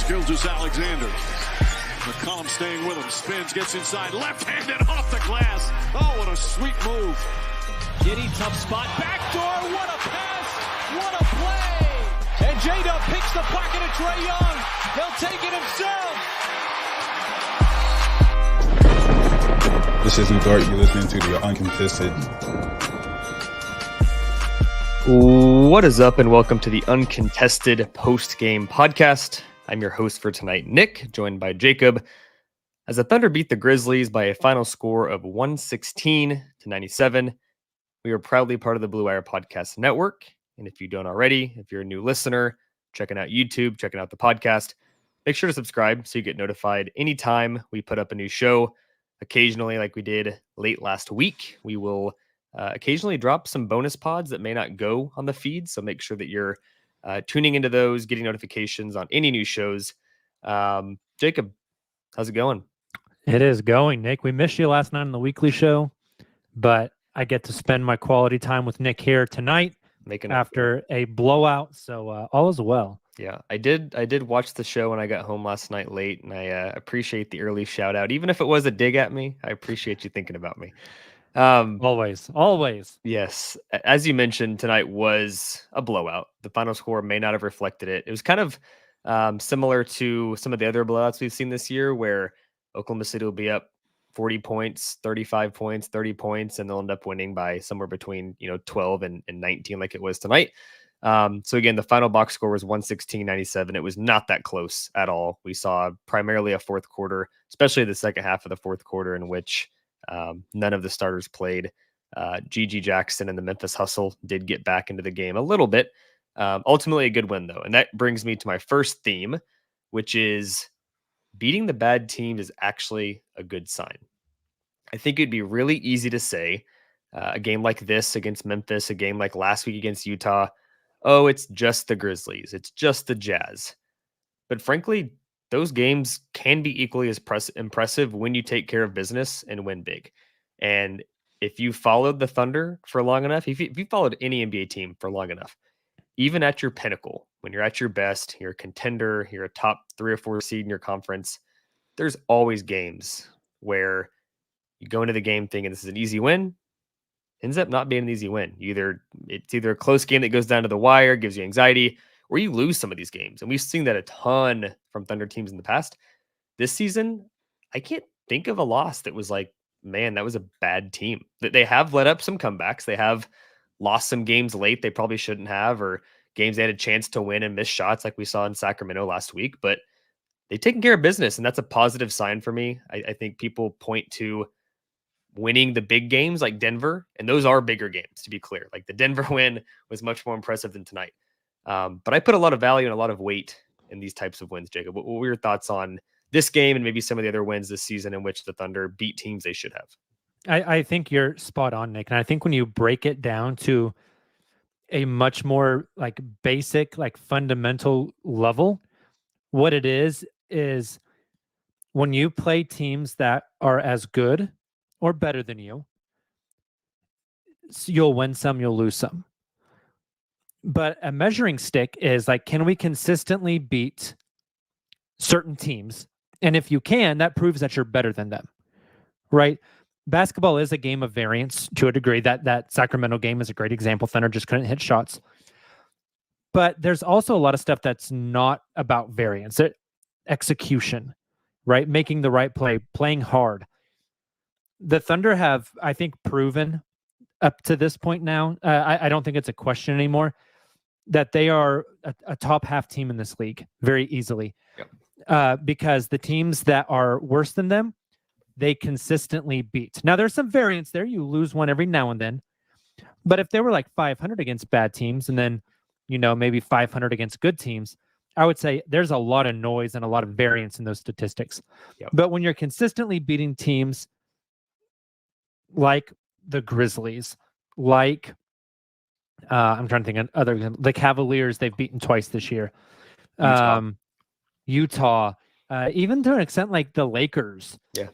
Gilgeous-Alexander. McCollum staying with him. Spins, gets inside. Left-handed off the glass. Oh, what a sweet move. Giddey, tough spot. Backdoor. What a pass. What a play. And J-Dub picks the pocket of Trae Young. He'll take it himself. This is Dart. You're listening to the Uncontested. What is up, and welcome to the Uncontested Postgame Podcast. I'm your host for tonight, Nick, joined by Jacob. As the Thunder beat the Grizzlies by a final score of 116-97, we are proudly part of the Blue Wire Podcast Network. And if you don't already, if you're a new listener, checking out YouTube, checking out the podcast, make sure to subscribe so you get notified anytime we put up a new show. Occasionally, like we did late last week, we will occasionally drop some bonus pods that may not go on the feed. So make sure that you're tuning into those, getting notifications on any new shows. Jacob, how's it going? It is going, Nick. We missed you last night on the weekly show, but I get to spend my quality time with Nick here tonight after a blowout. So all is well. Yeah, I did watch the show when I got home last night late, and I appreciate the early shout out. Even if it was a dig at me, I appreciate you thinking about me. Always. Yes. As you mentioned, tonight was a blowout. The final score may not have reflected it. It was kind of similar to some of the other blowouts we've seen this year, where Oklahoma City will be up 40 points, 35 points, 30 points, and they'll end up winning by somewhere between 12 and 19 like it was tonight. So again, the final box score was 116-97. It was not that close at all. We saw primarily a fourth quarter, especially the second half of the fourth quarter, in which none of the starters played. G.G. Jackson and the Memphis Hustle did get back into the game a little bit. Ultimately a good win, though. And that brings me to my first theme, which is beating the bad team is actually a good sign. I think it'd be really easy to say a game like this against Memphis, a game like last week against Utah, oh, it's just the Grizzlies, it's just the Jazz. But frankly, those games can be equally as impressive when you take care of business and win big. And if you followed the Thunder for long enough, if you followed any NBA team for long enough, even at your pinnacle, when you're at your best, you're a contender, you're a top 3 or 4 seed in your conference, there's always games where you go into the game thinking this is an easy win, ends up not being an easy win. It's either a close game that goes down to the wire, gives you anxiety, or you lose some of these games. And we've seen that a ton from Thunder teams in the past. This season, I can't think of a loss that was like, man, that was a bad team. That they have let up some comebacks. They have lost some games late they probably shouldn't have, or games they had a chance to win and miss shots like we saw in Sacramento last week. But they've taken care of business, and that's a positive sign for me. I think people point to winning the big games like Denver, and those are bigger games, to be clear. Like the Denver win was much more impressive than tonight. But I put a lot of value and a lot of weight in these types of wins, Jacob. What were your thoughts on this game and maybe some of the other wins this season in which the Thunder beat teams they should have? I think you're spot on, Nick. And I think when you break it down to a much more like basic, like fundamental level, what it is when you play teams that are as good or better than you, you'll win some, you'll lose some. But a measuring stick is like, can we consistently beat certain teams? And if you can, that proves that you're better than them, right? Basketball is a game of variance to a degree. That Sacramento game is a great example. Thunder just couldn't hit shots. But there's also a lot of stuff that's not about variance. Execution, right? Making the right play, playing hard. The Thunder have, I think, proven up to this point now, I don't think it's a question anymore, that they are a top half team in this league very easily. Yep. Because the teams that are worse than them, they consistently beat. Now, there's some variance there. You lose one every now and then. But if they were like 500 against bad teams and then, maybe 500 against good teams, I would say there's a lot of noise and a lot of variance in those statistics. Yep. But when you're consistently beating teams like the Grizzlies, like I'm trying to think of the Cavaliers, they've beaten twice this year. Utah, even to an extent like the Lakers. Yeah.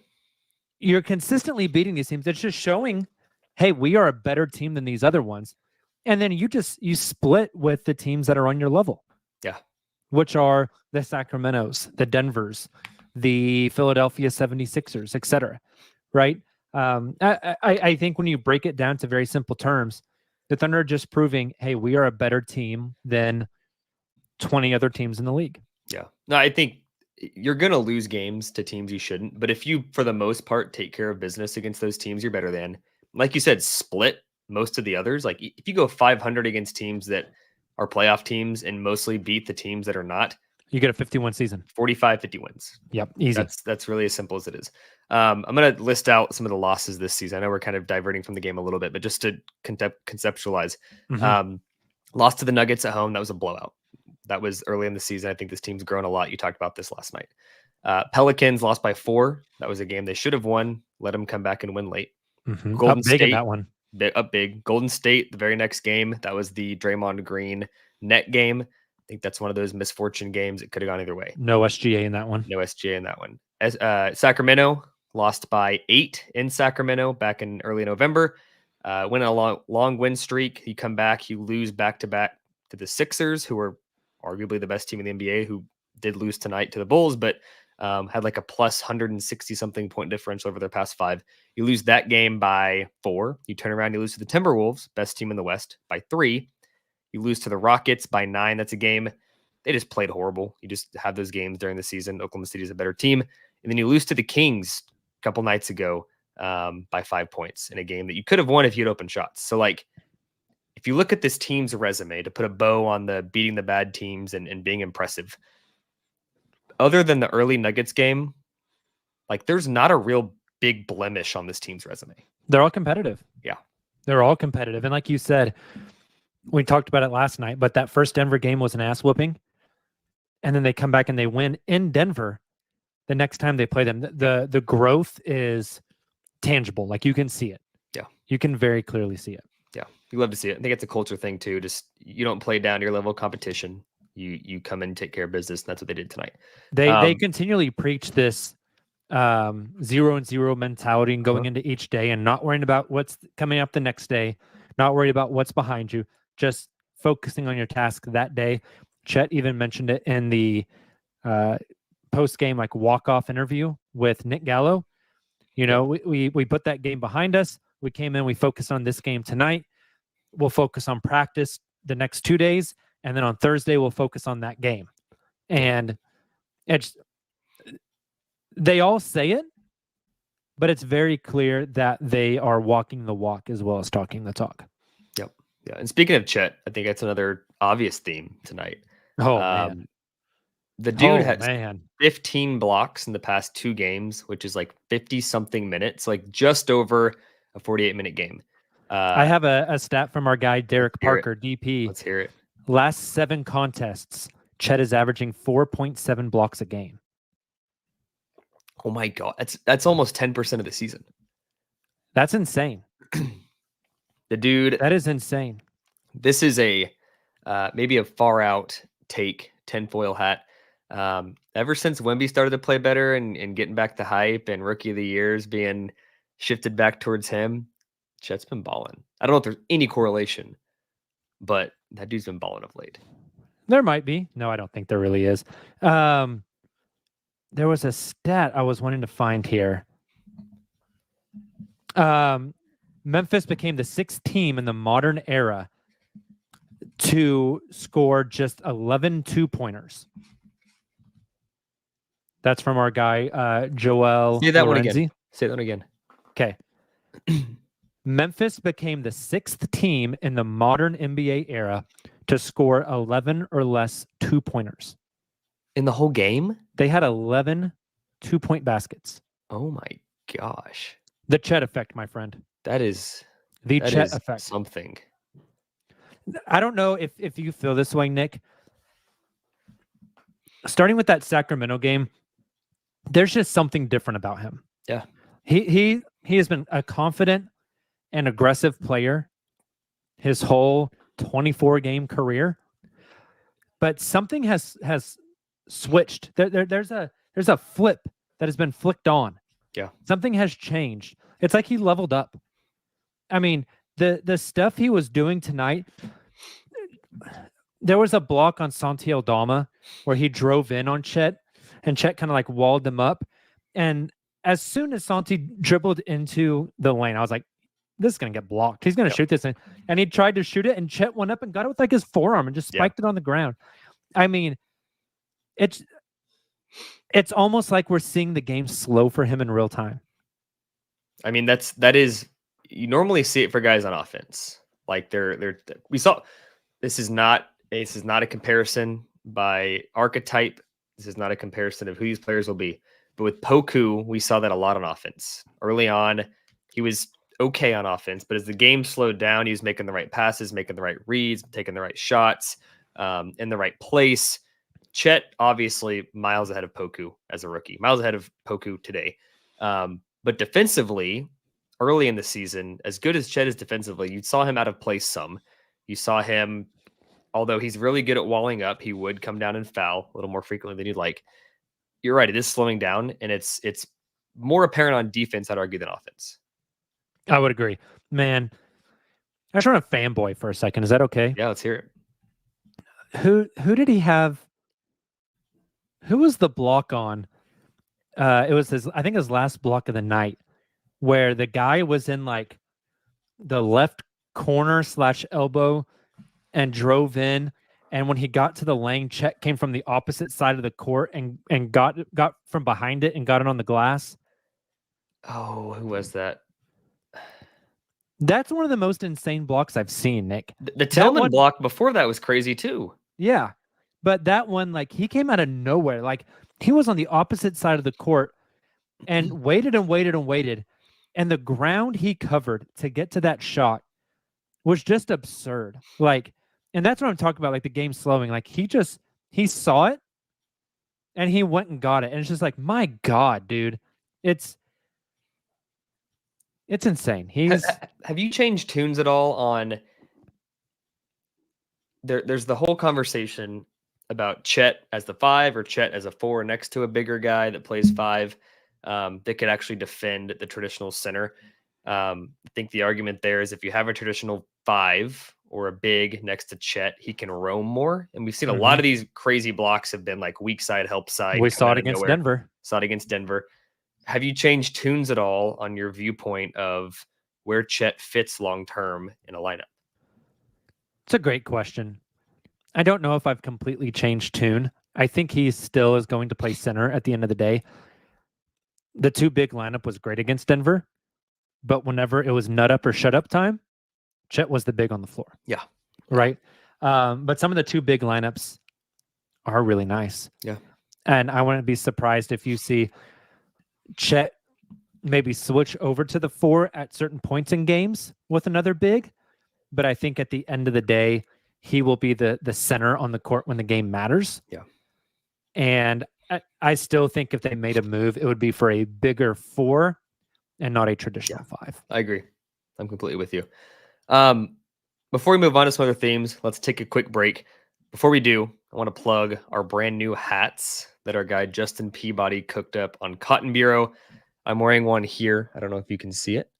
You're consistently beating these teams. It's just showing, hey, we are a better team than these other ones. And then you split with the teams that are on your level. Yeah. which are the Sacramentos, the Denvers, the Philadelphia 76ers, etc. Right? I think when you break it down to very simple terms, the Thunder are just proving, hey, we are a better team than 20 other teams in the league. Yeah. No, I think you're going to lose games to teams you shouldn't. But if you, for the most part, take care of business against those teams, you're better than. Like you said, split most of the others. Like if you go 500 against teams that are playoff teams and mostly beat the teams that are not, you get a 51 season. 45, 50 wins. Yep, easy. That's really as simple as it is. I'm going to list out some of the losses this season. I know we're kind of diverting from the game a little bit, but just to conceptualize. Lost to the Nuggets at home. That was a blowout. That was early in the season. I think this team's grown a lot. You talked about this last night. Pelicans lost by 4. That was a game they should have won. Let them come back and win late. Golden State in that one. Up big. Golden State, the very next game, that was the Draymond Green net game. I think that's one of those misfortune games. It could have gone either way. No SGA in that one. No SGA in that one. Sacramento lost by 8 in Sacramento back in early November. Went on a long win streak. You come back, you lose back-to-back to the Sixers, who are arguably the best team in the NBA, who did lose tonight to the Bulls, but had like a plus 160-something point differential over their past 5. You lose that game by 4. You turn around, you lose to the Timberwolves, best team in the West, by 3. You lose to the Rockets by 9. That's a game they just played horrible. You just have those games during the season. Oklahoma City is a better team. And then you lose to the Kings a couple nights ago by 5 points in a game that you could have won if you had open shots. So, like, if you look at this team's resume to put a bow on the beating the bad teams and being impressive, other than the early Nuggets game, like, there's not a real big blemish on this team's resume. They're all competitive. Yeah. They're all competitive. And like you said, we talked about it last night, but that first Denver game was an ass whooping. And then they come back and they win in Denver the next time they play them. The growth is tangible. Like, you can see it. Yeah. You can very clearly see it. Yeah. You love to see it. I think it's a culture thing too. Just, you don't play down to your level of competition. You come in and take care of business. And that's what they did tonight. They continually preach this 0-0 mentality and going into each day and not worrying about what's coming up the next day, not worried about what's behind you, just focusing on your task that day. Chet even mentioned it in the post-game, like, walk-off interview with Nick Gallo. You know, we put that game behind us. We came in, we focused on this game tonight. We'll focus on practice the next 2 days. And then on Thursday, we'll focus on that game. And they all say it, but it's very clear that they are walking the walk as well as talking the talk. Yep. Yeah. And speaking of Chet, I think that's another obvious theme tonight. Oh, man. The dude has 15 blocks in the past 2 games, which is like 50-something minutes, like just over a 48-minute game. I have a stat from our guy, Derek Parker, DP. Let's hear it. Last 7 contests, Chet is averaging 4.7 blocks a game. Oh my God. That's almost 10% of the season. That's insane. The dude. That is insane. This is maybe a far out take, tinfoil hat. Ever since Wemby started to play better and getting back the hype and rookie of the years being shifted back towards him, Chet's been balling. I don't know if there's any correlation, but that dude's been balling of late. There might be. No, I don't think there really is. There was a stat I was wanting to find here. Memphis became the 6th team in the modern era to score just 11 2-pointers. That's from our guy, Joel. Say that Lorenzi. one again. Say that one again. Okay. Memphis became the 6th team in the modern NBA era to score 11 or less 2-pointers. In the whole game? They had 11 2-point baskets. Oh my gosh. The Chet effect, my friend. That is Chet effect. Something. I don't know if you feel this way, Nick. Starting with that Sacramento game, there's just something different about him. Yeah. He has been a confident and aggressive player his whole 24-game career. But something has switched. There's a flip that has been flicked on. Yeah. Something has changed. It's like he leveled up. I mean, the stuff he was doing tonight, there was a block on Santi Aldama where he drove in on Chet, and Chet kind of like walled them up. And as soon as Santi dribbled into the lane, I was like, this is going to get blocked. He's going to shoot this thing. And he tried to shoot it, and Chet went up and got it with like his forearm and just spiked it on the ground. I mean, it's almost like we're seeing the game slow for him in real time. I mean, that is, you normally see it for guys on offense. Like we saw, this is not a comparison by archetype. This is not a comparison of who these players will be. But with Poku, we saw that a lot on offense. Early on, he was okay on offense, but as the game slowed down, he was making the right passes, making the right reads, taking the right shots, in the right place. Chet, obviously, miles ahead of Poku as a rookie, miles ahead of Poku today. But defensively, early in the season, as good as Chet is defensively, you saw him out of place some. You saw him, although he's really good at walling up, he would come down and foul a little more frequently than you'd like. You're right, it is slowing down, and it's more apparent on defense, I'd argue, than offense. I would agree. Man, I just want to fanboy for a second. Is that okay? Yeah, let's hear it. Who did he have? Who was the block on? It was I think his last block of the night, where the guy was in like the left corner / elbow and drove in. And when he got to the lane, Chet came from the opposite side of the court and got from behind it and got it on the glass. Oh, who was that? That's one of the most insane blocks I've seen, Nick. The Tillman block before that was crazy too. Yeah. But that one, like, he came out of nowhere. Like, he was on the opposite side of the court and waited and waited and waited. And the ground he covered to get to that shot was just absurd. Like, and that's what I'm talking about, like the game slowing. Like, he saw it and he went and got it. And it's just like, my God, dude. It's insane. Have you changed tunes at all on there's the whole conversation about Chet as the 5 or Chet as a 4 next to a bigger guy that plays 5 that could actually defend the traditional center. I think the argument there is if you have a traditional 5 or a big next to Chet, he can roam more. And we've seen a lot of these crazy blocks have been like weak side, help side. We saw it against Denver. Have you changed tunes at all on your viewpoint of where Chet fits long-term in a lineup? It's a great question. I don't know if I've completely changed tune. I think he still is going to play center at the end of the day. The 2 big lineup was great against Denver, but whenever it was nut up or shut up time, Chet was the big on the floor. Yeah. Right. But some of the 2 big lineups are really nice. Yeah. And I wouldn't be surprised if you see Chet maybe switch over to the 4 at certain points in games with another big. But I think at the end of the day, he will be the center on the court when the game matters. Yeah. And I still think if they made a move, it would be for a bigger 4 and not a traditional 5. I agree. I'm completely with you. Before we move on to some other themes, let's take a quick break. Before we do, I want to plug our brand new hats that our guy Justin Peabody cooked up on Cotton Bureau. I'm wearing one here. I don't know if you can see it.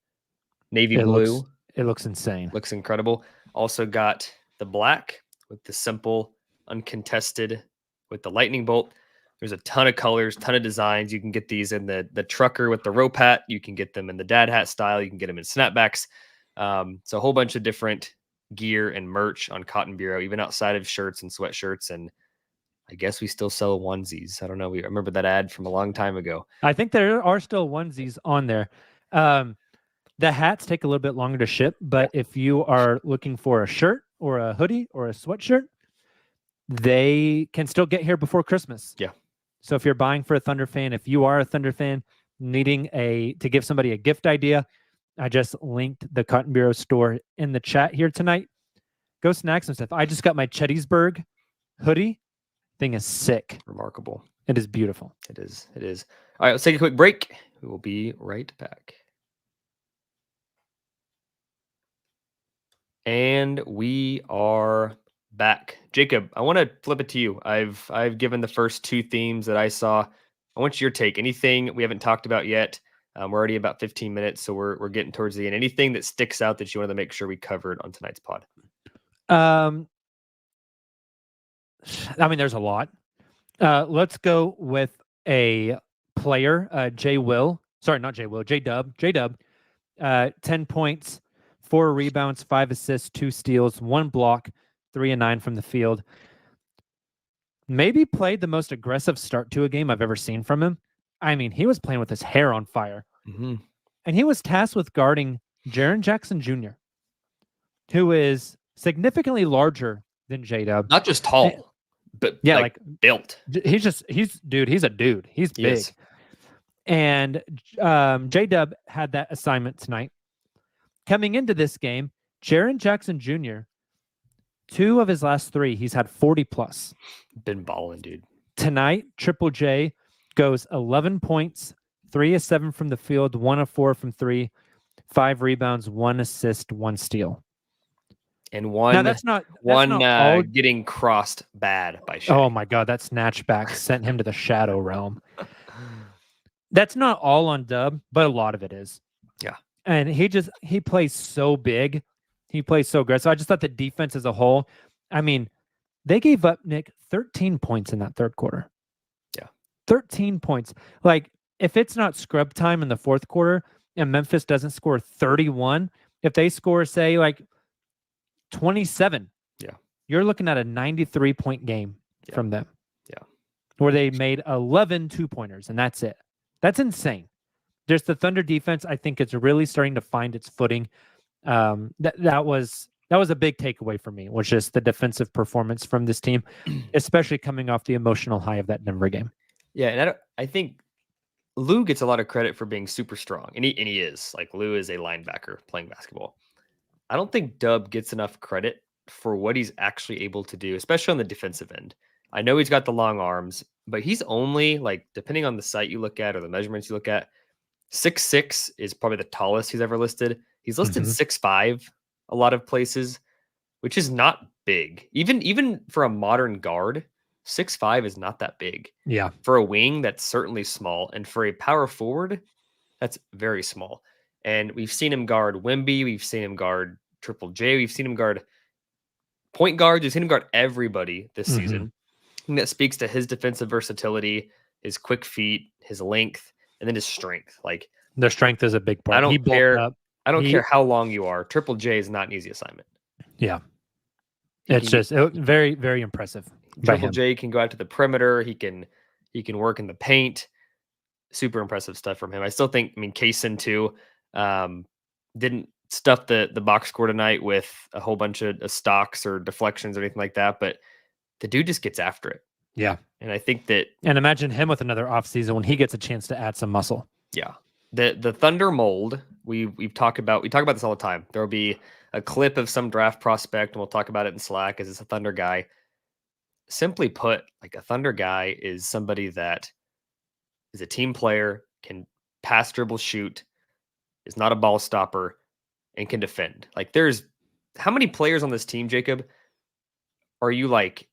Navy blue. It looks insane. Looks incredible. Also got the black with the simple uncontested with the lightning bolt. There's a ton of colors, ton of designs. You can get these in the trucker with the rope hat. You can get them in the dad hat style. You can get them in snapbacks. So a whole bunch of different gear and merch on Cotton Bureau, even outside of shirts and sweatshirts. And I guess we still sell onesies. I don't know. I remember that ad from a long time ago. I think there are still onesies on there. The hats take a little bit longer to ship, but if you are looking for a shirt or a hoodie or a sweatshirt, they can still get here before Christmas. Yeah. So if you're buying for a Thunder fan, if you are a Thunder fan needing to give somebody a gift idea, I just linked the Cotton Bureau store in the chat here tonight. Go snag some stuff. I just got my Chettysburg hoodie. Thing is sick. Remarkable. It is beautiful. It is. All right, let's take a quick break. We will be right back. And we are back. Jacob, I want to flip it to you. I've given the first 2 themes that I saw. I want your take. Anything we haven't talked about yet? We're already about 15 minutes, so we're getting towards the end. Anything that sticks out that you wanted to make sure we covered on tonight's pod? I mean, there's a lot. Let's go with a player, J-Dub. 10 points, 4 rebounds, 5 assists, 2 steals, 1 block, 3 and 9 from the field. Maybe played the most aggressive start to a game I've ever seen from him. I mean, he was playing with his hair on fire. Mm-hmm. And he was tasked with guarding Jaren Jackson Jr., who is significantly larger than J-Dub. Not just tall, but like built. He's a dude. He's big. Is. And J-Dub had that assignment tonight. Coming into this game, Jaren Jackson Jr., 2 of his last 3, he's had 40 plus. Been balling, dude. Tonight, Triple J goes 11 points, 3 of 7 from the field, 1 of 4 from 3, 5 rebounds, 1 assist, 1 steal. And one, now that's not getting crossed bad by Shai. Oh my God, that snatchback sent him to the shadow realm. That's not all on Dub, but a lot of it is. Yeah. And he plays so big. He plays so good. So I just thought the defense as a whole, I mean, they gave up, Nick, 13 points in that third quarter. Yeah. 13 points. Like, if it's not scrub time in the fourth quarter and Memphis doesn't score 31, if they score, say, like 27, you're looking at a 93-point game from them. Yeah. Where they made 11 two-pointers, and that's it. That's insane. There's the Thunder defense. I think it's really starting to find its footing. That was a big takeaway for me, was just the defensive performance from this team, especially coming off the emotional high of that Denver game. Yeah, and I think Lou gets a lot of credit for being super strong, and he is. Like, Lou is a linebacker playing basketball. I don't think Dub gets enough credit for what he's actually able to do, especially on the defensive end. I know he's got the long arms, but he's only, like, depending on the site you look at or the measurements you look at, 6'6" is probably the tallest he's ever listed. He's listed 6'5" a lot of places, which is not big. Even for a modern guard, 6'5" is not that big. Yeah. For a wing, that's certainly small. And for a power forward, that's very small. And we've seen him guard Wemby. We've seen him guard Triple J. We've seen him guard point guards. We've seen him guard everybody this season. And that speaks to his defensive versatility, his quick feet, his length, and then his strength. Like, their strength is a big part. I don't care how long you are. Triple J is not an easy assignment. Yeah. It's just very, very impressive. Triple J can go out to the perimeter. He can work in the paint. Super impressive stuff from him. I still think, Kaysen too, didn't stuff the box score tonight with a whole bunch of stocks or deflections or anything like that, but the dude just gets after it. Yeah. And I think that... And imagine him with another offseason when he gets a chance to add some muscle. Yeah. The Thunder mold, we talk about this all the time. There'll be a clip of some draft prospect, and we'll talk about it in Slack as it's a Thunder guy. Simply put, like, a Thunder guy is somebody that is a team player, can pass, dribble, shoot, is not a ball stopper, and can defend. Like, there's how many players on this team, Jacob, are you like,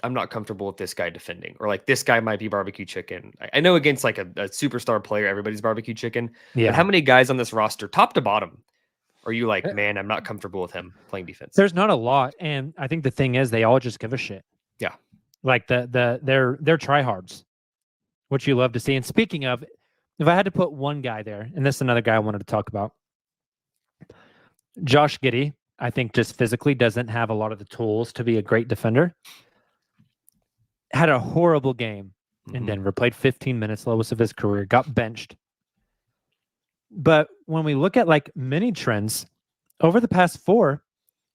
I'm not comfortable with this guy defending, or like, this guy might be barbecue chicken? I know against like a superstar player, everybody's barbecue chicken. Yeah. But how many guys on this roster, top to bottom, are you like, man, I'm not comfortable with him playing defense? There's not a lot. And I think the thing is, they all just give a shit. Yeah. Like they're tryhards, which you love to see. And speaking of, if I had to put one guy there, and this is another guy I wanted to talk about, Josh Giddey, I think just physically doesn't have a lot of the tools to be a great defender. Had a horrible game in Denver, played 15 minutes, lowest of his career, got benched. But when we look at like mini trends over the past 4,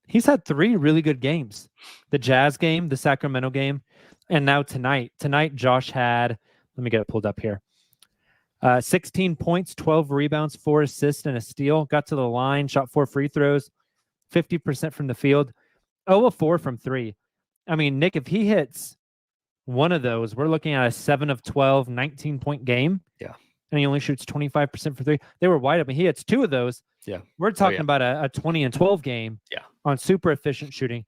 he's had 3 really good games. The Jazz game, the Sacramento game, and now tonight. Tonight, Josh had, let me get it pulled up here. 16 points, 12 rebounds, 4 assists, and a steal. Got to the line, shot 4 free throws, 50% from the field, 0 of 4 from 3. I mean, Nick, if he hits one of those, we're looking at a 7 of 12, 19-point game. Yeah. And he only shoots 25% for 3. They were wide open. He hits 2 of those. Yeah. We're talking about a 20 and 12 game on super efficient shooting.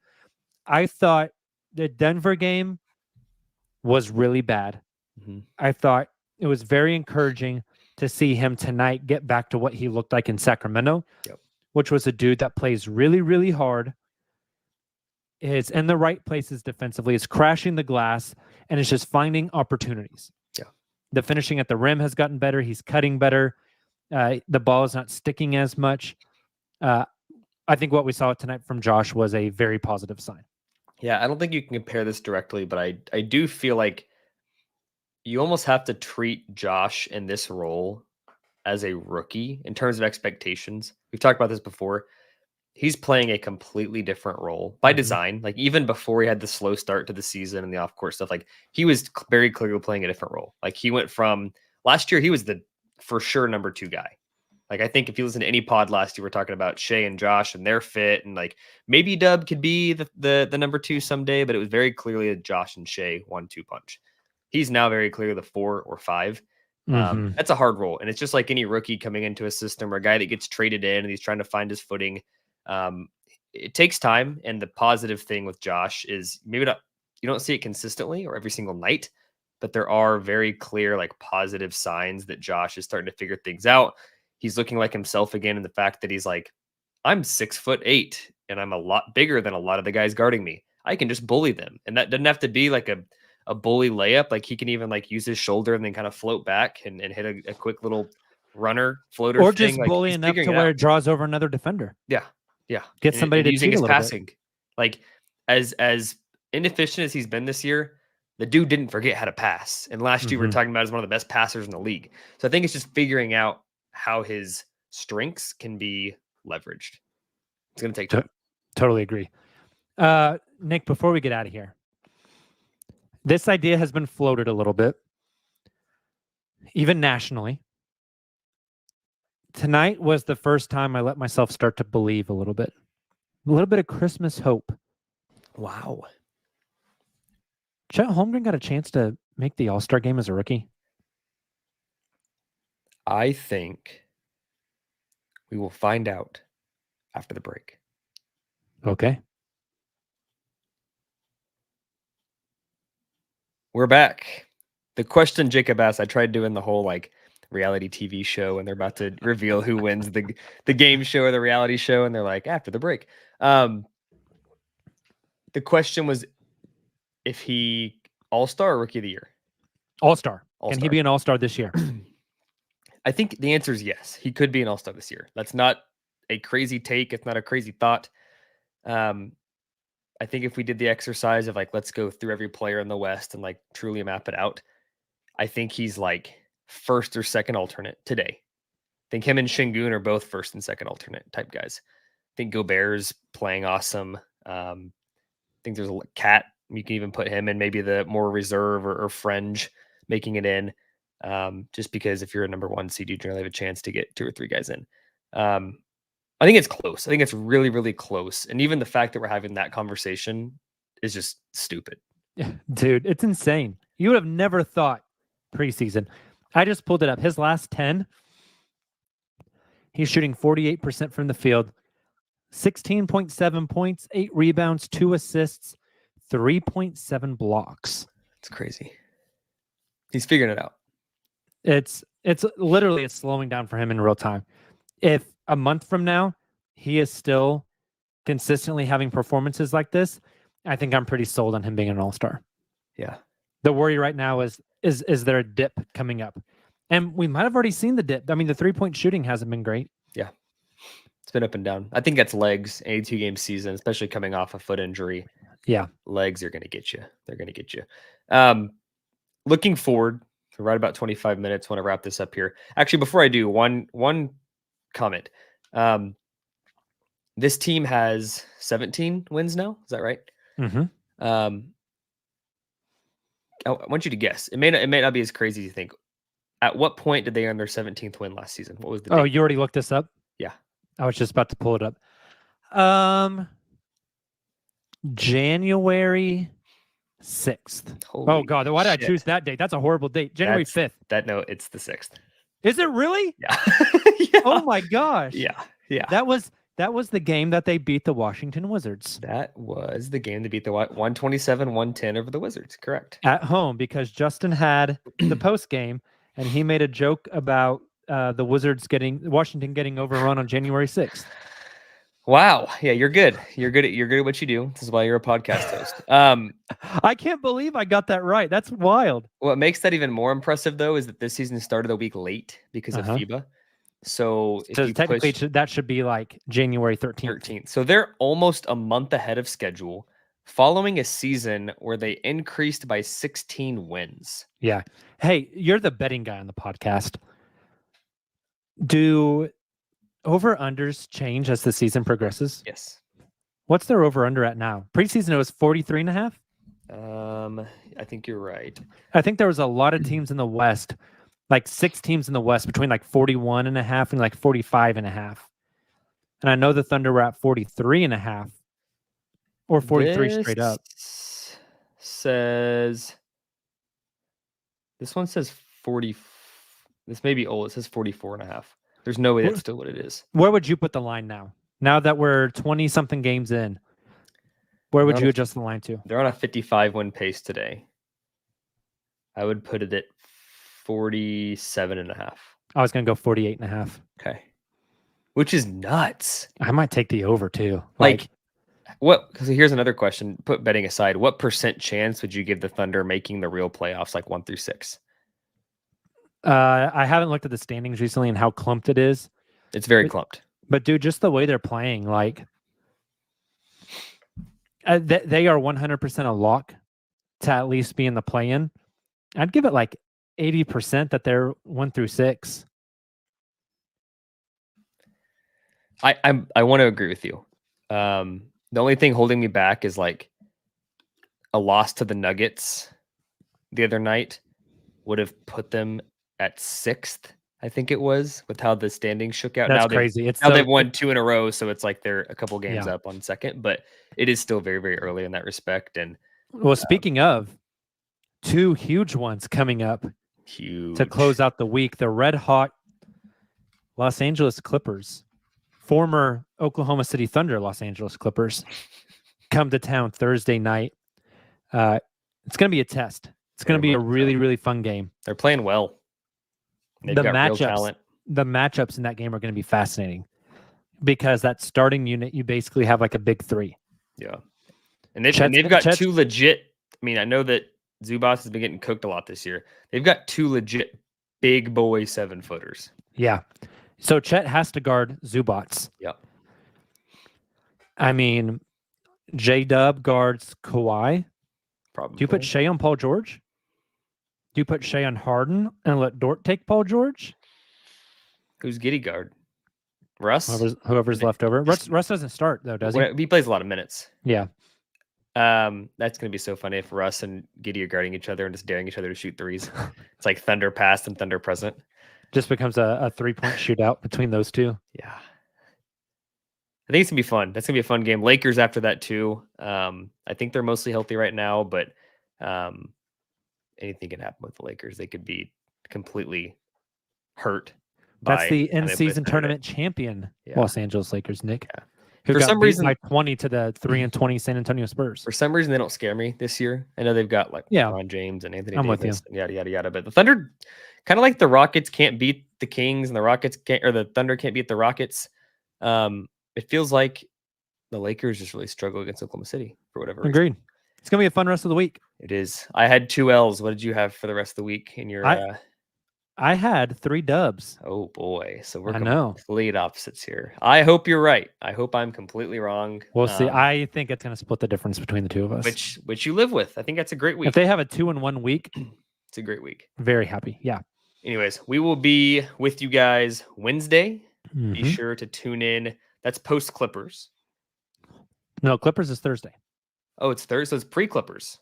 I thought the Denver game was really bad. I thought it was very encouraging to see him tonight get back to what he looked like in Sacramento, which was a dude that plays really, really hard, is in the right places defensively, is crashing the glass, and is just finding opportunities. Yeah. The finishing at the rim has gotten better. He's cutting better. The ball is not sticking as much. I think what we saw tonight from Josh was a very positive sign. Yeah, I don't think you can compare this directly, but I do feel like you almost have to treat Josh in this role as a rookie in terms of expectations. We've talked about this before. He's playing a completely different role by design. Like even before he had the slow start to the season and the off-court stuff, like he was very clearly playing a different role. Like he went from last year, he was the for sure number 2 guy. Like I think if you listen to any pod last year, we're talking about Shai and Josh and their fit, and like maybe Dub could be the number 2 someday, but it was very clearly a Josh and Shai 1-2 punch. He's now very clearly the 4 or 5. That's a hard role. And it's just like any rookie coming into a system or a guy that gets traded in and he's trying to find his footing. It takes time. And the positive thing with Josh is maybe you don't see it consistently or every single night, but there are very clear, like positive signs that Josh is starting to figure things out. He's looking like himself again. And the fact that he's like, I'm 6'8" and I'm a lot bigger than a lot of the guys guarding me. I can just bully them. And that doesn't have to be like a bully layup. Like he can even like use his shoulder and then kind of float back and hit a quick little runner floater. Or thing. just Like, bully enough to where it draws over another defender. Yeah. Yeah. Get somebody to using cheat his a little passing. bit. Like as inefficient as he's been this year, the dude didn't forget how to pass. And last year we were talking about as one of the best passers in the league. So I think it's just figuring out how his strengths can be leveraged. It's going to take time. Totally agree. Nick, before we get out of here, this idea has been floated a little bit, even nationally. Tonight was the first time I let myself start to believe a little bit of Christmas hope. Wow. Chet Holmgren got a chance to make the All-Star game as a rookie. I think we will find out after the break. Okay. We're back. The question Jacob asked, I tried doing the whole like reality TV show and they're about to reveal who wins the game show or the reality show. And they're like, after the break. The question was if he All-Star or Rookie of the Year? All-Star. Can he be an All-Star this year? I think the answer is yes. He could be an All-Star this year. That's not a crazy take. It's not a crazy thought. I think if we did the exercise of like, let's go through every player in the West and like truly map it out, I think he's like first or second alternate today. I think him and Şengün are both first and second alternate type guys. I think Gobert's playing awesome. I think there's a Cat. You can even put him in maybe the more reserve or fringe making it in. Just because if you're a number 1 seed, you generally have a chance to get 2 or 3 guys in. I think it's close. I think it's really, really close. And even the fact that we're having that conversation is just stupid. Yeah, dude, it's insane. You would have never thought preseason. I just pulled it up. His last 10, he's shooting 48% from the field, 16.7 points, 8 rebounds, 2 assists, 3.7 blocks. It's crazy. He's figuring it out. It's literally it's slowing down for him in real time. If a month from now he is still consistently having performances like this, I think I'm pretty sold on him being an All-Star. Yeah. The worry right now is there a dip coming up? And we might have already seen the dip. I mean, the 3-point shooting hasn't been great. Yeah. It's been up and down. I think that's legs, 82-game season, especially coming off a foot injury. Yeah. Legs are going to get you. They're going to get you. Looking forward, for right about 25 minutes, want to wrap this up here. Actually, before I do, one comment. This team has 17 wins now. Is that right? Mm-hmm. I want you to guess. It may not be as crazy as you think. At what point did they earn their 17th win last season? What was the date? You already looked this up? Yeah. I was just about to pull it up. January 6th. Holy God. Why did I shit. choose that date? That's a horrible date. January 5th. It's the 6th. Is it really? Yeah. Yeah. Oh my gosh. Yeah. Yeah. That was the game that they beat the Washington Wizards. That was the game to beat the 127-110 over the Wizards. Correct. At home, because Justin had the post game and he made a joke about the Washington getting overrun on January 6th. Wow. Yeah, you're good. You're good at what you do. This is why you're a podcast host. I can't believe I got that right. That's wild. What makes that even more impressive, though, is that this season started a week late because of FIBA. So if you technically, push that should be like January 13th. So they're almost a month ahead of schedule, following a season where they increased by 16 wins. Yeah. Hey, you're the betting guy on the podcast. Do over-unders change as the season progresses? Yes. What's their over-under at now? Preseason, it was 43.5? I think you're right. I think there was a lot of teams in the West, like 6 teams in the West between like 41.5 and like 45.5. And I know the Thunder were at 43.5 or 43 straight up. This one says 40. This may be old. It says 44.5. There's no way that's still what it is. Where would you put the line now? Now that we're 20 something games in, where would you adjust the line to? They're on a 55 win pace today. I would put it at 47.5. I was going to go 48.5. Okay. Which is nuts. I might take the over too. Like what? Because here's another question. Put betting aside, what % chance would you give the Thunder making the real playoffs, like 1 through 6? I haven't looked at the standings recently and how clumped it is. It's very clumped. But dude, just the way they're playing, like they are 100% a lock to at least be in the play-in. I'd give it like 80% that they're 1 through 6. I want to agree with you. The only thing holding me back is like a loss to the Nuggets the other night would have put them at 6th. I think it was, with how the standings shook out. That's crazy. They've won 2 in a row, so it's like they're a couple games up on 2nd, but it is still very, very early in that respect. And well, speaking of 2 huge ones coming up to close out the week, the red hot Los Angeles Clippers, former Oklahoma City Thunder Los Angeles Clippers, come to town Thursday night. It's going to be a test. It's going to be a really, really fun game. They're playing well. They've got real talent. The matchups in that game are going to be fascinating because that starting unit, you basically have like a big 3. Yeah. And they've got 2 legit. I mean, I know that Zubac has been getting cooked a lot this year. They've got 2 legit big boy 7-footers. Yeah. So Chet has to guard Zubac. Yeah. I mean, J-Dub guards Kawhi. Probably. Do you put Shai on Paul George? Do you put Shai on Harden and let Dort take Paul George? Who's Giddey guard? Russ? Whoever's left over. Russ doesn't start, though, does he? He plays a lot of minutes. Yeah. That's going to be so funny if Russ and Giddey are guarding each other and just daring each other to shoot threes. It's like Thunder past and Thunder present. Just becomes a 3-point shootout between those two. Yeah. I think it's going to be fun. That's going to be a fun game. Lakers after that, too. I think they're mostly healthy right now, but anything can happen with the Lakers. They could be completely hurt. That's the in-season tournament champion, Los Angeles Lakers, Nick. Yeah. Who For got some beat reason, by 20 to the 3-20 San Antonio Spurs. For some reason, they don't scare me this year. I know they've got like LeBron James and Anthony Davis and yada yada yada. But the Thunder, kind of like the Rockets can't beat the Kings, and the Thunder can't beat the Rockets. It feels like the Lakers just really struggle against Oklahoma City for whatever reason. Agreed. It's gonna be a fun rest of the week. It is. I had 2 L's. What did you have for the rest of the week in your? I had 3 dubs. Oh boy! So we're complete opposites here. I hope you're right. I hope I'm completely wrong. We'll see. I think it's gonna split the difference between the two of us. Which you live with. I think that's a great week. If they have a 2-1 week, it's a great week. Very happy. Yeah. Anyways, we will be with you guys Wednesday. Mm-hmm. Be sure to tune in. That's post Clippers. No, Clippers is Thursday. Oh, it's Thursday. So it's pre-Clippers.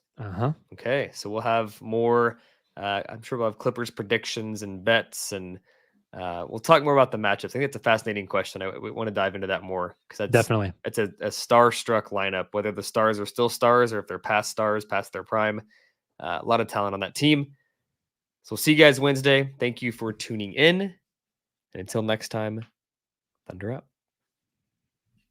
Okay, so we'll have more. I'm sure we'll have Clippers predictions and bets, and we'll talk more about the matchups. I think it's a fascinating question. We want to dive into that more because definitely it's a star-struck lineup. Whether the stars are still stars or if they're past stars, past their prime. A lot of talent on that team. So we'll see you guys Wednesday. Thank you for tuning in, and until next time, Thunder up.